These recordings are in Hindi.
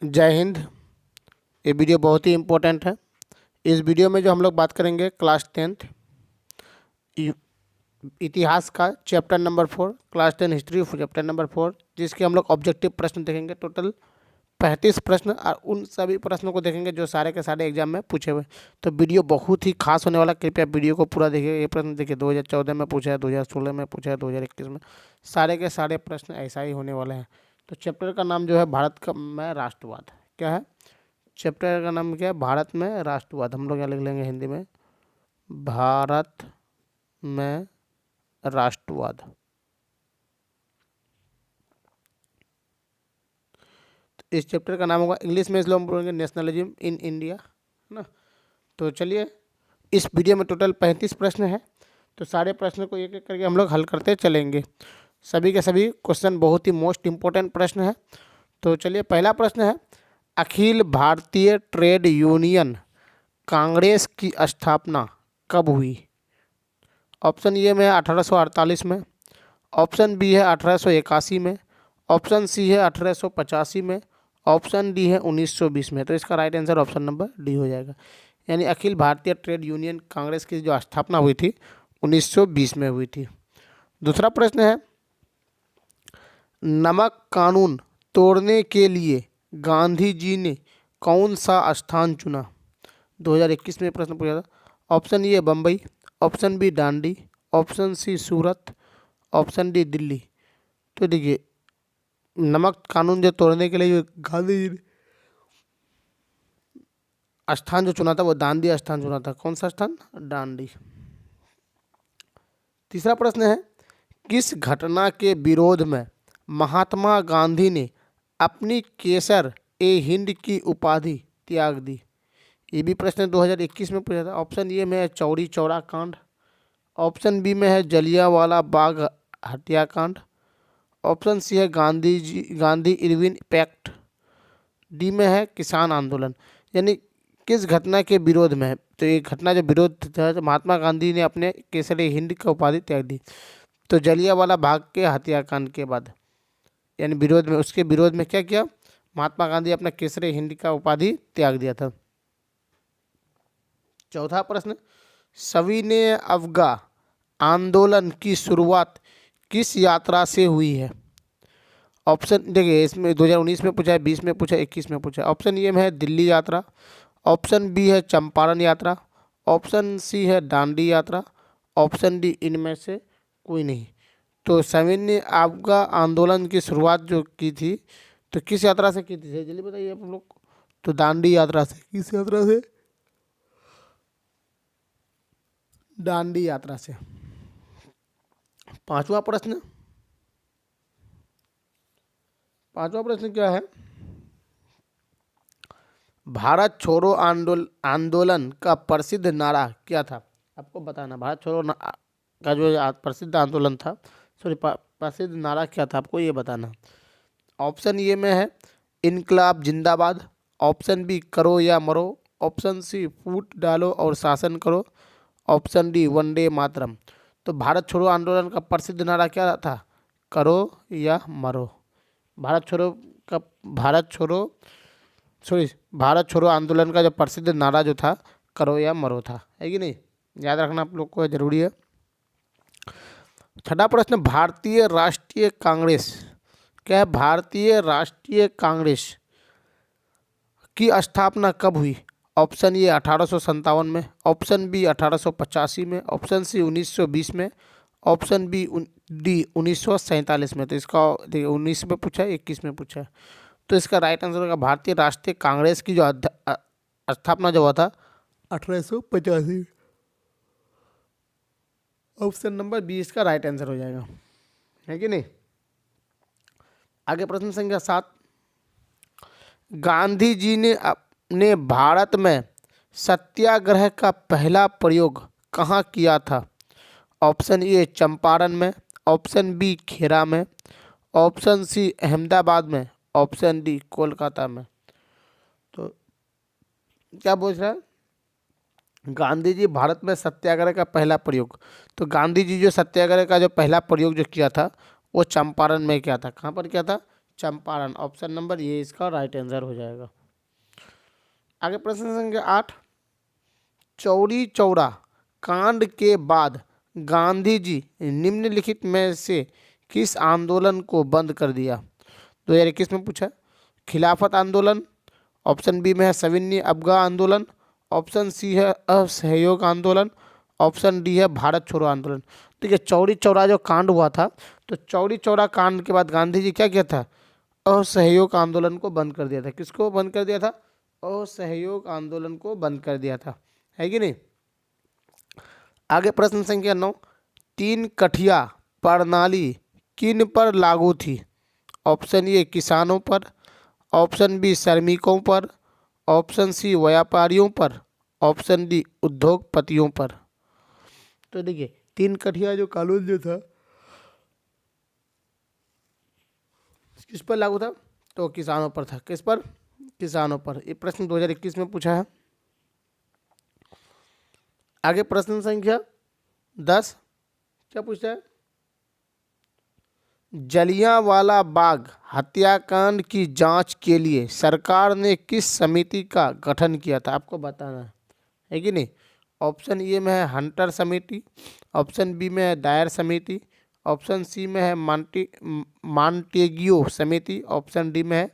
जय हिंद। ये वीडियो बहुत ही इम्पोर्टेंट है। इस वीडियो में जो हम लोग बात करेंगे क्लास 10th इतिहास का chapter number 4, class 10 history chapter number 4, जिसके हम लोग ऑब्जेक्टिव प्रश्न देखेंगे। टोटल 35 प्रश्न और उन सभी प्रश्नों को देखेंगे जो सारे के सारे एग्जाम में पूछे हुए। तो वीडियो बहुत ही खास होने वाला, कृपया वीडियो को पूरा देखिए। ये प्रश्न देखिए 2014 में पूछा है, 2016 में पूछा है, 2021 में, सारे के सारे प्रश्न ऐसा ही होने वाले हैं। तो चैप्टर का नाम जो है भारत का में राष्ट्रवाद। क्या है चैप्टर का नाम? क्या है? भारत में राष्ट्रवाद। हम लोग यहाँ लिख लेंगे हिंदी में, भारत में राष्ट्रवाद। तो इस चैप्टर का नाम होगा, इंग्लिश में इसलिए हम बोलेंगे नेशनलिज्म इन इंडिया, है ना। तो चलिए, इस वीडियो में टोटल 35 प्रश्न है। तो सारे प्रश्न को एक एक करके हम लोग हल करते चलेंगे। सभी के सभी क्वेश्चन बहुत ही मोस्ट इम्पोर्टेंट प्रश्न है। तो चलिए, पहला प्रश्न है, अखिल भारतीय ट्रेड यूनियन कांग्रेस की स्थापना कब हुई? ऑप्शन ए में 1848 में, ऑप्शन बी है 1881 में, ऑप्शन सी है 1885 में, ऑप्शन डी है 1920 में। तो इसका right answer option number D हो जाएगा। यानी अखिल भारतीय ट्रेड यूनियन कांग्रेस की जो स्थापना हुई थी 1920 में हुई थी। दूसरा प्रश्न है, नमक कानून तोड़ने के लिए गांधी जी ने कौन सा स्थान चुना? 2021 में प्रश्न पूछा था। Option A Bombay, option B Dandi, option C Surat, option D Delhi. तो देखिए, नमक कानून जो तोड़ने के लिए जो गांधी जी ने स्थान जो चुना था वो दांडी स्थान चुना था। कौन सा स्थान? दांडी। तीसरा प्रश्न है, किस घटना के विरोध में महात्मा गांधी ने अपनी केसर ए हिंद की उपाधि त्याग दी? ये भी प्रश्न 2021 में पूछा था। ऑप्शन ए में है चौरी चौरा कांड, ऑप्शन बी में है जलियांवाला बाग हत्याकांड, ऑप्शन सी है गांधी इरविन पैक्ट, डी में है किसान आंदोलन। यानी किस घटना के विरोध में है? तो ये घटना जो विरोध था, तो महात्मा गांधी ने अपने केसर ए हिंद की उपाधि त्याग दी। तो जलियांवाला बाग के हत्याकांड के बाद, यानी विरोध में, उसके विरोध में क्या किया? महात्मा गांधी अपना केसर ए हिंद का उपाधि त्याग दिया था। चौथा प्रश्न, सविनय अवज्ञा आंदोलन की शुरुआत किस यात्रा से हुई है? ऑप्शन देखिए, इसमें 2019 में पूछा है, 20 में पूछा है, 21 में पूछा है। ऑप्शन ए में है दिल्ली यात्रा, ऑप्शन बी है चंपारण यात्रा, ऑप्शन सी है दांडी यात्रा, ऑप्शन डी इनमें से कोई नहीं। तो सविनय अवज्ञा आंदोलन की शुरुआत जो की थी, तो किस यात्रा से की थी? जल्दी बताइए आप लोग। तो दांडी यात्रा से। किस यात्रा से? दांडी यात्रा से। पांचवा प्रश्न क्या है? भारत छोड़ो आंदोलन का प्रसिद्ध नारा क्या था? आपको बताना। भारत छोड़ो का जो प्रसिद्ध आंदोलन था, सॉरी, प्रसिद्ध नारा क्या था, आपको ये बताना। ऑप्शन ए में है इनकलाब जिंदाबाद, ऑप्शन बी करो या मरो, ऑप्शन सी फूट डालो और शासन करो, ऑप्शन डी वंदे मातरम। तो भारत छोड़ो आंदोलन का प्रसिद्ध नारा क्या था? करो या मरो। भारत छोड़ो का भारत छोड़ो आंदोलन का जो प्रसिद्ध नारा जो था, करो या मरो था, है कि नहीं? याद रखना आप लोग को जरूरी है। छठा प्रश्न, भारतीय राष्ट्रीय कांग्रेस। क्या है? भारतीय राष्ट्रीय कांग्रेस की स्थापना कब हुई? ऑप्शन ए 1857 में, ऑप्शन बी 1885 में, ऑप्शन सी 1920 में, ऑप्शन बी डी 1947 में। तो इसका देखिए, 19 में पूछा है, 21 में पूछा है। तो इसका राइट आंसर होगा भारतीय राष्ट्रीय कांग्रेस की जो स्थापना जो हुआ था 1885। ऑप्शन नंबर बी इसका राइट आंसर हो जाएगा, है कि नहीं? आगे प्रश्न संख्या 7, गांधी जी ने अपने भारत में सत्याग्रह का पहला प्रयोग कहाँ किया था? ऑप्शन ए चंपारण में, ऑप्शन बी खेरा में, ऑप्शन सी अहमदाबाद में, ऑप्शन डी कोलकाता में। तो क्या पूछ रहा है? गांधी जी भारत में सत्याग्रह का पहला प्रयोग। तो गांधी जी जो सत्याग्रह का जो पहला प्रयोग जो किया था वो चंपारण में किया था। कहाँ पर किया था? चंपारण। ऑप्शन नंबर ये इसका राइट आंसर हो जाएगा। आगे प्रश्न संख्या 8, चौरी चौरा कांड के बाद गांधी जी निम्नलिखित में से किस आंदोलन को बंद कर दिया? 2021 में पूछा। खिलाफत आंदोलन, ऑप्शन बी में है सविनय अवज्ञा आंदोलन, ऑप्शन सी है असहयोग आंदोलन, ऑप्शन डी है भारत छोड़ो आंदोलन। देखिए चौरी चौरा जो कांड हुआ था, तो चौरी चौरा कांड के बाद गांधी जी क्या किया था? असहयोग आंदोलन को बंद कर दिया था। किसको बंद कर दिया था? असहयोग आंदोलन को बंद कर दिया था, है कि नहीं। आगे प्रश्न संख्या 9, तीन कठिया प्रणाली किन पर लागू थी? ऑप्शन ए किसानों पर, ऑप्शन बी श्रमिकों पर, ऑप्शन सी व्यापारियों पर, ऑप्शन डी उद्योगपतियों पर। तो देखिए तीन कठिया जो कानून जो था किस पर लागू था? तो किसानों पर था। किस पर? किसानों पर। ये प्रश्न 2021 में पूछा है। आगे प्रश्न संख्या 10 क्या पूछता है? जलियांवाला बाग हत्याकांड की जांच के लिए सरकार ने किस समिति का गठन किया था? आपको बताना है कि नहीं। ऑप्शन ए में है हंटर समिति, ऑप्शन बी में है डायर समिति, ऑप्शन सी में है मॉन्टेग्यू समिति, ऑप्शन डी में है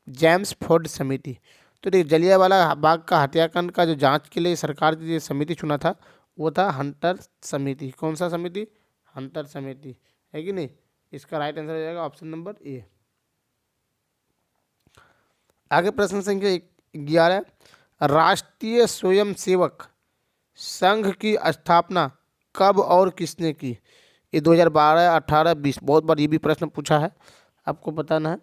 जेम्स फोर्ड समिति। तो देखिए जलियांवाला बाग का हत्याकांड का जो जांच के लिए सरकार ने जो समिति चुना था वो था हंटर समिति। कौन सा समिति? हंटर समिति, है कि नहीं। इसका राइट आंसर हो जाएगा ऑप्शन नंबर ए। आगे प्रश्न संख्या 11, राष्ट्रीय स्वयंसेवक संघ की स्थापना कब और किसने की? ये 2012, 18, 20 बहुत बार ये भी प्रश्न पूछा है, आपको बताना है।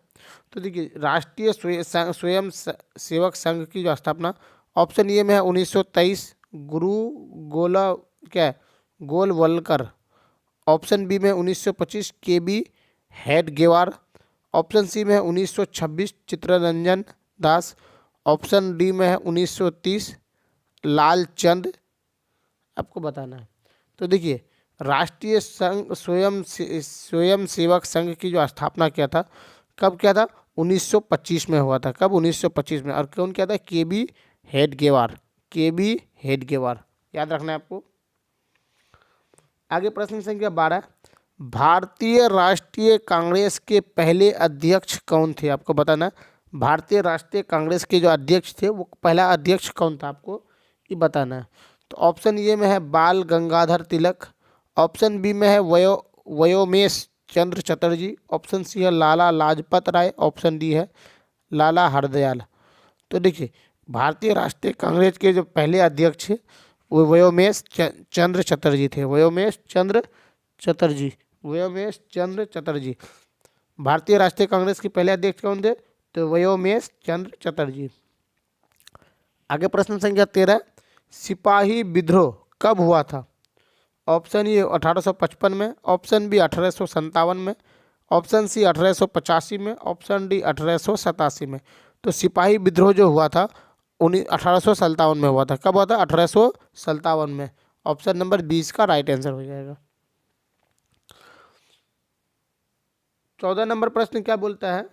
तो देखिए राष्ट्रीय स्वयं सेवक संघ की जो स्थापना, ऑप्शन ए में है 1923 गुरु गोलवलकर, ऑप्शन बी में 1925 KB हेडगेवार, ऑप्शन सी में है 1926 चित्तरंजन दास, ऑप्शन डी में है 1930 लालचंद। आपको बताना है। तो देखिए राष्ट्रीय संघ स्वयं सेवक संघ की जो स्थापना किया था, कब किया था? 1925 में हुआ था। कब? 1925 में। और कौन किया था? KB हेडगेवार। KB हेडगेवार, याद रखना है आपको। आगे प्रश्न संख्या 12, भारतीय राष्ट्रीय कांग्रेस के पहले अध्यक्ष कौन थे? आपको बताना है। भारतीय राष्ट्रीय कांग्रेस के जो अध्यक्ष थे वो पहला अध्यक्ष कौन था, आपको ये बताना है। तो ऑप्शन ए में है बाल गंगाधर तिलक, ऑप्शन बी में है वयोमेश चंद्र चटर्जी, ऑप्शन सी है लाला लाजपत राय, ऑप्शन डी है लाला हरदयाल। तो देखिए भारतीय राष्ट्रीय कांग्रेस के जो पहले अध्यक्ष थे वो वयोमेश चंद्र चटर्जी थे। वयोमेश चंद्र चटर्जी भारतीय राष्ट्रीय कांग्रेस के पहले अध्यक्ष कौन थे? तो वयोमेश चंद्र चटर्जी। आगे प्रश्न संख्या 13, सिपाही विद्रोह कब हुआ था? ऑप्शन ए 1855 में, ऑप्शन बी 1857 में, ऑप्शन सी 1885 में, ऑप्शन डी 1887 में। तो सिपाही विद्रोह जो हुआ था 1857 में हुआ था। कब हुआ था? 1857 में। ऑप्शन नंबर 20 का राइट आंसर हो जाएगा। 14 नंबर प्रश्न क्या बोलता है?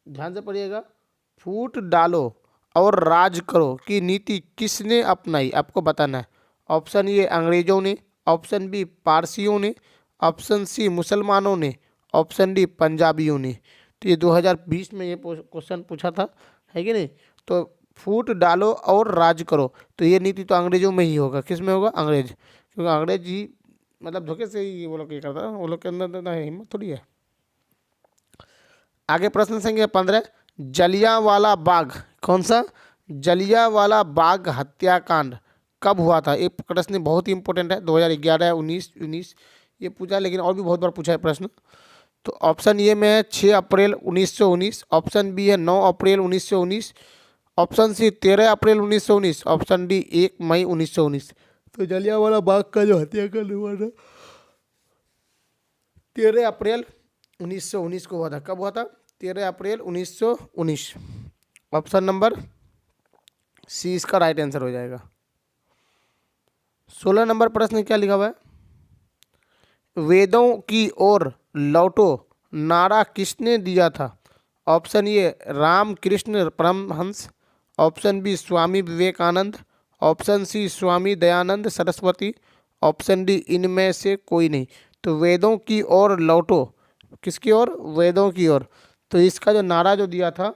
ध्यान से पढ़िएगा। फूट डालो और राज करो की नीति किसने अपनाई? आपको बताना है। ऑप्शन ए अंग्रेजों ने, ऑप्शन बी पारसियों ने, ऑप्शन सी मुसलमानों ने, ऑप्शन डी पंजाबियों ने। तो ये 2020 में ये क्वेश्चन पूछा था, है कि नहीं। तो फूट डालो और राज करो, तो ये नीति तो अंग्रेजों में ही होगा। किस में होगा? अंग्रेज, क्योंकि अंग्रेज ही मतलब धोखे से ही वो लोग ये करता है, वो लोग के अंदर हिम्मत थोड़ी है। आगे प्रश्न संख्या 15, जलियांवाला बाग, कौन सा? जलियांवाला बाग हत्याकांड कब हुआ था? ये प्रश्न बहुत ही इंपॉर्टेंट है। 2011, 19 ये पूछा, लेकिन और भी बहुत बार पूछा है प्रश्न। तो ऑप्शन ए में है 6 अप्रैल 1919, ऑप्शन बी है 9 अप्रैल 1919, ऑप्शन सी 13 अप्रैल 1919, ऑप्शन डी 1 मई 1919। तो जलियांवाला बाग का जो हत्याकांड हुआ था 13 अप्रैल 1919 को हुआ था। कब हुआ था? 13 अप्रैल 1919। ऑप्शन नंबर सी इसका राइट आंसर हो जाएगा। 16 नंबर प्रश्न क्या लिखा हुआ है? वेदों की ओर लौटो नारा किसने दिया था? Option A Ramakrishna Paramhansa, option B Swami Vivekananda, option C Swami Dayanand Saraswati, option D इनमें से कोई नहीं। तो वेदों की ओर लौटो, किसकी ओर? वेदों की ओर। तो इसका जो नारा जो दिया था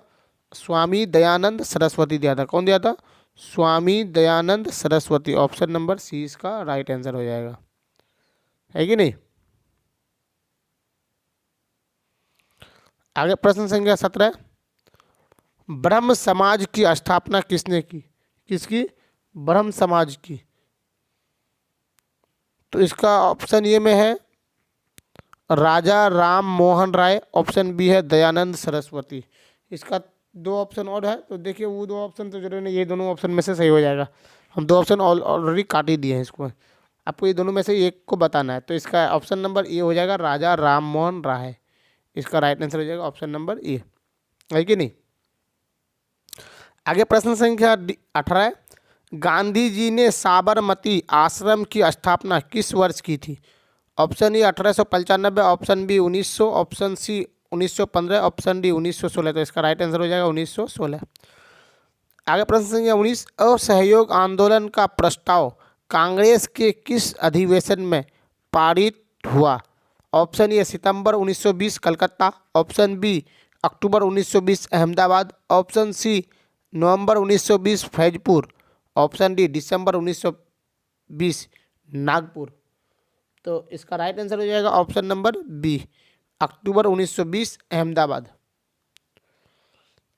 स्वामी दयानंद सरस्वती दिया था। कौन दिया था? Swami Dayanand Saraswati. Option number C इसका राइट आंसर हो जाएगा, है कि नहीं। आगे प्रश्न संख्या 17, ब्रह्म समाज की स्थापना किसने की? किसकी? ब्रह्म समाज की। तो इसका ऑप्शन ए में है राजा राम मोहन राय, ऑप्शन बी है दयानंद सरस्वती। इसका दो ऑप्शन और है, तो देखिए वो दो ऑप्शन तो जरूरी नहीं, ये दोनों ऑप्शन में से सही हो जाएगा। हम दो ऑप्शन ऑलरेडी काट ही दिए हैं इसको, आपको ये दोनों में से एक को बताना है। तो इसका ऑप्शन नंबर ए हो जाएगा राजा राम मोहन राय। इसका राइट आंसर हो जाएगा ऑप्शन नंबर ए, है कि नहीं। आगे प्रश्न संख्या 18, गांधी जी ने साबरमती आश्रम की स्थापना किस वर्ष की थी? Option A 1895, option B 1900, option C 1915, option D 1916। तो इसका राइट आंसर हो जाएगा 1916। आगे प्रश्न संख्या 19, असहयोग आंदोलन का प्रस्ताव कांग्रेस के किस अधिवेशन में पारित हुआ? ऑप्शन ए सितंबर 1920 कलकत्ता, ऑप्शन बी अक्टूबर 1920 अहमदाबाद, ऑप्शन सी नवंबर 1920 फैजपुर, ऑप्शन डी दिसंबर 1920 नागपुर। तो इसका राइट आंसर हो जाएगा ऑप्शन नंबर बी अक्टूबर 1920 अहमदाबाद।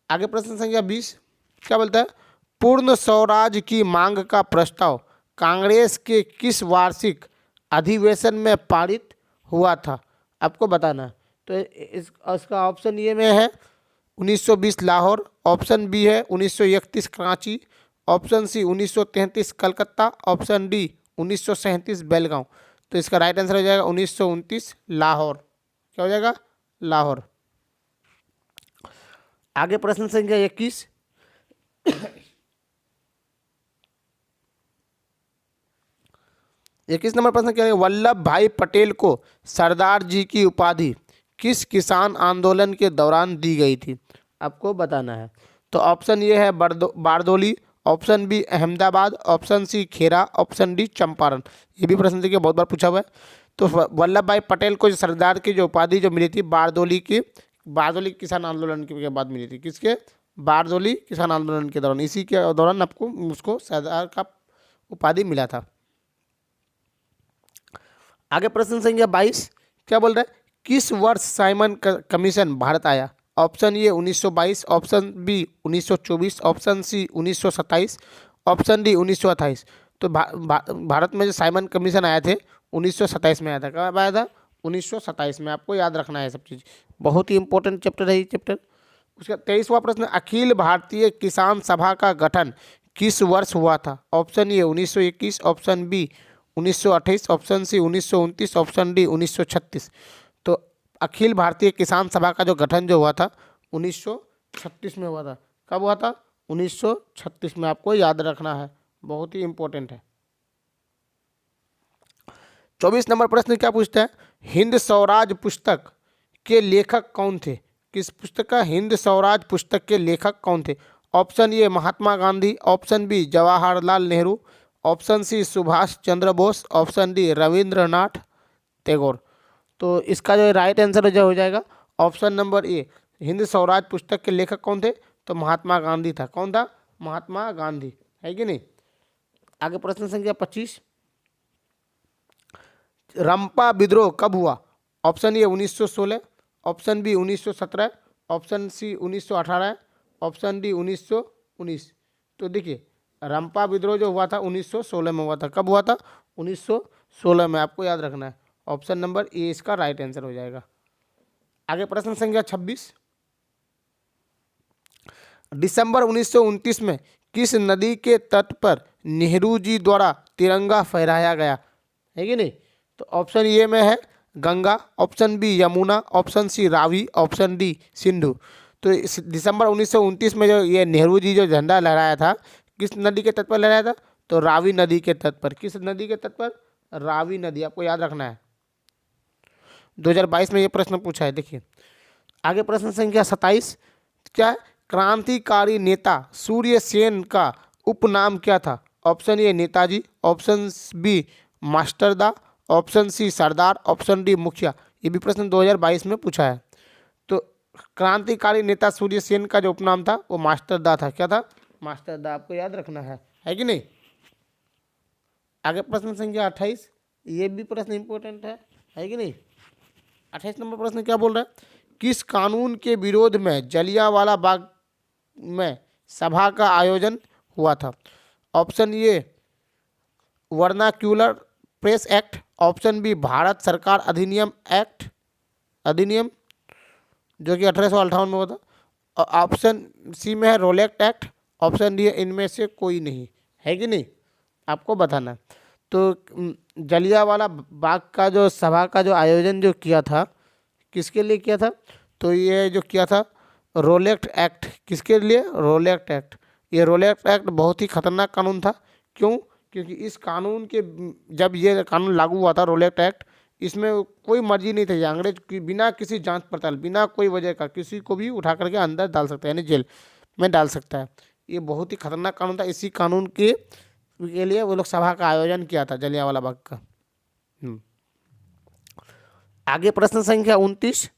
आगे प्रश्न संख्या 20 क्या बोलता है? पूर्ण स्वराज की मांग का प्रस्ताव कांग्रेस के किस वार्षिक अधिवेशन में पारित हुआ था? आपको बताना है। तो इसका ऑप्शन ए में है 1920 लाहौर, ऑप्शन बी है 1931 Karachi, option C 1933 Calcutta, option D 1937 Belgaum. तो इसका राइट आंसर हो जाएगा 1929 लाहौर। क्या हो जाएगा? लाहौर। आगे प्रश्न संख्या 21, 21 नंबर प्रश्न क्या है? वल्लभ भाई पटेल को सरदार जी की उपाधि किस किसान आंदोलन के दौरान दी गई थी? आपको बताना है। तो ऑप्शन ये है Bardoli, option B Ahmedabad, option C Kheda, option D Champaran. ये भी प्रश्न देखिए बहुत बार पूछा हुआ है। तो वल्लभ भाई पटेल को जो सरदार की जो उपाधि जो मिली थी बारदोली किसान आंदोलन के बाद मिली थी। किसके? बारदोली किसान आंदोलन के दौरान, इसी के दौरान आपको उसको सरदार का उपाधि मिला था। आगे प्रश्न संख्या 22 क्या बोल रहा है? किस वर्ष साइमन कमीशन भारत आया? Option A 1922, option B 1924, option C 1927, option D 1928। तो भारत में जो साइमन कमीशन आए थे 1927 में आया था। कब आया था? 1927 में। आपको याद रखना है सब चीज़, बहुत ही इंपॉर्टेंट चैप्टर है ये चैप्टर। उसका 23वां प्रश्न, अखिल भारतीय किसान सभा का गठन किस वर्ष हुआ था? Option A 1921, option B 1928, option C 1929, option D 1936। तो अखिल भारतीय किसान सभा का जो गठन जो हुआ था 1936 में हुआ था। कब हुआ था? 1936 में। आपको याद रखना है, बहुत ही इंपॉर्टेंट है। 24 नंबर प्रश्न क्या पूछता है? हिंद स्वराज पुस्तक के लेखक कौन थे? किस पुस्तक का? हिंद स्वराज पुस्तक के लेखक कौन थे? Option A Mahatma Gandhi, option B Jawaharlal Nehru, option C Subhash Chandra Bose, option D Rabindranath Tagore. तो इसका जो राइट आंसर जो हो जाएगा option number A, Hind Swaraj पुस्तक के लेखक कौन थे? तो महात्मा गांधी था। कौन था? महात्मा गांधी, है कि नहीं। आगे प्रश्न संख्या 25, रंपा विद्रोह कब हुआ? Option A 1916, option B 1917, option C 1918, option D 1919। तो देखिए रंपा विद्रोह जो हुआ था 1916 में हुआ था। कब हुआ था? 1916 में। आपको याद रखना है, ऑप्शन नंबर ए इसका राइट आंसर हो जाएगा। आगे प्रश्न संख्या 26, दिसंबर 1929 में किस नदी के तट पर नेहरू जी द्वारा तिरंगा फहराया गया? है कि नहीं। तो ऑप्शन ए में है Ganga, option B Yamuna, option C Ravi, option D Sindhu. तो इस दिसंबर 1929 में जो ये नेहरू जी जो झंडा लहराया था किस नदी के तट पर लहराया था? तो रावी नदी के तट पर। किस नदी के तट पर? रावी नदी। आपको याद रखना है। 2022 में ये प्रश्न पूछा है। देखिए आगे प्रश्न संख्या 27, क्या है? क्रांतिकारी नेता सूर्य सेन का उपनाम क्या था? Option A Netaji, option B Masterda, option C Sardar, option D Mukhiya. ये भी प्रश्न 2022 में पूछा है। तो क्रांतिकारी नेता सूर्य सेन का जो उपनाम था वो मास्टरदा था। क्या था? मास्टरदा। आपको याद रखना है कि नहीं? आगे प्रश्न संख्या 28, ये भी प्रश्न इंपॉर्टेंट है कि नहीं? 28 नंबर प्रश्न क्या बोल रहा है? किस कानून के विरोध में जलियांवाला बाग में सभा का आयोजन हुआ था? Option A vernacular press act, option B Bharat सरकार अधिनियम जो कि 1858 में हुआ था, और ऑप्शन सी में है रोलेक्ट एक्ट, ऑप्शन डी है इनमें से कोई नहीं। है कि नहीं? आपको बताना है। तो जलियांवाला बाग का जो सभा का जो आयोजन जो किया था, किसके लिए किया था? तो ये जो किया था रोलेक्ट एक्ट। किसके लिए? रोलेक्ट एक्ट। ये रोलेक्ट एक्ट बहुत ही खतरनाक कानून था। क्यों? क्योंकि इस कानून के जब ये कानून लागू हुआ था रोलेक्ट एक्ट, इसमें कोई मर्जी नहीं थी। अंग्रेज की बिना किसी जांच पड़ताल, बिना कोई वजह का किसी को भी उठा करके अंदर डाल सकता है, यानी जेल में डाल सकता है। ये बहुत ही खतरनाक कानून था। इसी कानून के लिए वो लोग सभा का आयोजन किया था, जलियांवाला बाग का। आगे प्रश्न संख्या 29,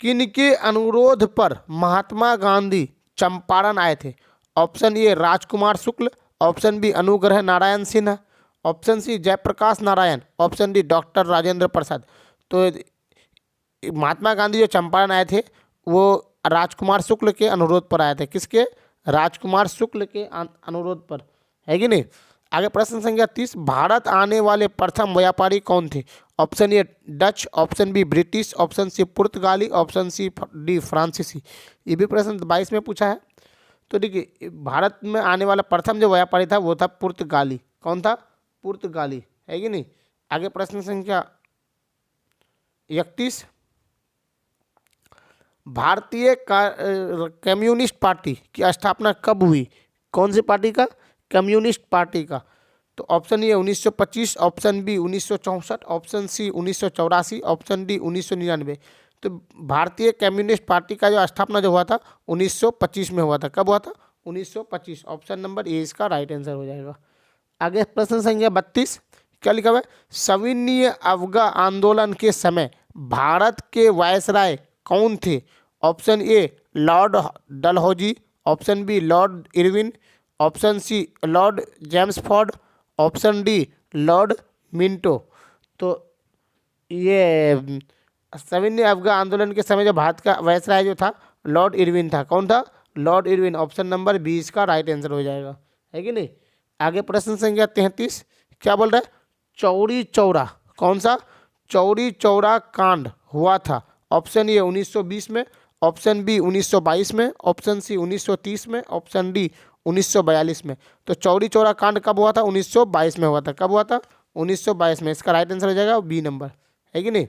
किनके अनुरोध पर महात्मा गांधी चंपारण आए थे? Option A Rajkumar Shukla, option B Anugrah Narayan Sinha, option C Jayaprakash Narayan, option D doctor Rajendra Prasad. तो महात्मा गांधी जो चंपारण आए थे वो राजकुमार शुक्ल के अनुरोध पर आए थे। किसके? राजकुमार शुक्ल के अनुरोध पर। है कि नहीं? आगे प्रश्न संख्या 30, भारत आने वाले प्रथम व्यापारी कौन थे? Option A Dutch, option B British, option C पुर्तगाली, ऑप्शन सी डी फ्रांसीसी। ये भी प्रश्न 22 में पूछा है। तो देखिए भारत में आने वाला प्रथम जो व्यापारी था वो था पुर्तगाली। कौन था? पुर्तगाली। है कि नहीं? आगे प्रश्न संख्या 31, भारतीय कम्युनिस्ट पार्टी की स्थापना कब हुई? कौन सी पार्टी का? कम्युनिस्ट पार्टी का। तो option A 1925, option B 1964, option C 1984, option D 1999। तो भारतीय कम्युनिस्ट पार्टी का जो स्थापना जो हुआ था 1925 में हुआ था। कब हुआ था? 1925। ऑप्शन नंबर ए इसका राइट आंसर हो जाएगा। आगे प्रश्न संख्या 32, क्या लिखा हुआ है? सविनय अवज्ञा आंदोलन के समय भारत के वायसराय कौन थे? Option A lord Dalhousie, option B lord Irwin, option C lord Chelmsford, option D lord Minto. तो ये सविनय अवज्ञा आंदोलन के समय जो भारत का वायसराय जो था लॉर्ड इरविन था। कौन था? Lord Irwin. ऑप्शन नंबर 20 का राइट आंसर हो जाएगा। है कि नहीं? आगे प्रश्न संख्या 33, क्या बोल रहा है? चौरी चौरा। कौन सा? चौरी चौरा कांड हुआ था। ऑप्शन ए 1920 में, ऑप्शन बी 1922 में, ऑप्शन सी 1930 में, ऑप्शन डी 1942 में। तो चौरी चौरा कांड कब हुआ था? 1922 में हुआ था। कब हुआ था? 1922 में। इसका राइट आंसर हो जाएगा बी नंबर। है कि नहीं?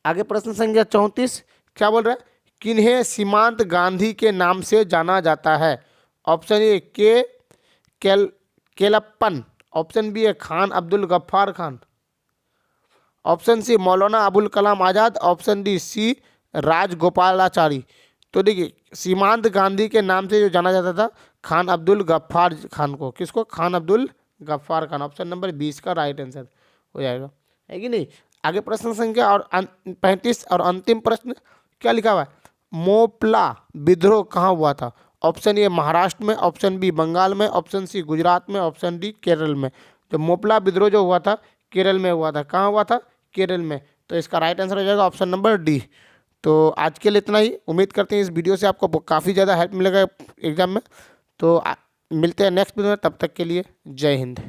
आगे प्रश्न संख्या 34, क्या बोल रहा है? किन्हें सीमांत गांधी के नाम से जाना जाता है? Option A Kelappan, option B है Khan Abdul Ghaffar Khan, option C Maulana Abul Kalam Azad, option D C Rajagopalachari. तो देखिए सीमांत गांधी के नाम से जो जाना जाता था खान अब्दुल गफ्फार खान को। किसको? खान अब्दुल गफ्फार खान। ऑप्शन नंबर 20 का राइट आंसर हो जाएगा। है कि नहीं? आगे प्रश्न संख्या और 35 और अंतिम प्रश्न, क्या लिखा हुआ है? मोपला विद्रोह कहाँ हुआ था? ऑप्शन ए महाराष्ट्र में, ऑप्शन बी बंगाल में, ऑप्शन सी गुजरात में, ऑप्शन डी केरल में। तो मोपला विद्रोह जो हुआ था केरल में हुआ था। कहाँ हुआ था? केरल में। तो इसका राइट आंसर हो जाएगा ऑप्शन नंबर डी। तो आज के लिए इतना ही। उम्मीद करते हैं इस वीडियो से आपको काफ़ी ज़्यादा हेल्प मिलेगा एग्जाम में। तो मिलते हैं नेक्स्ट वीडियो में, तब तक के लिए जय हिंद।